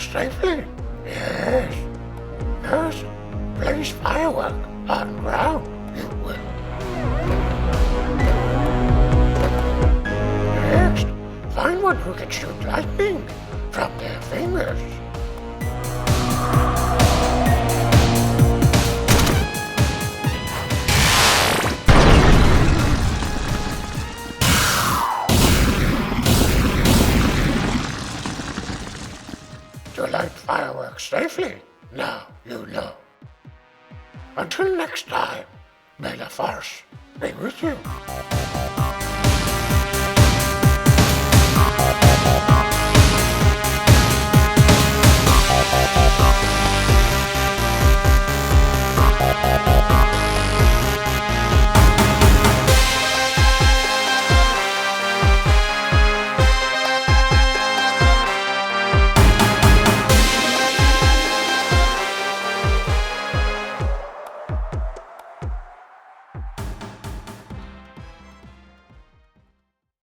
fireworks safely. Yes. First, place firework on ground, you will. Next, find one who can shoot lightning from their fingers. To light fireworks safely, now you know. Until next time, may the Force be with you.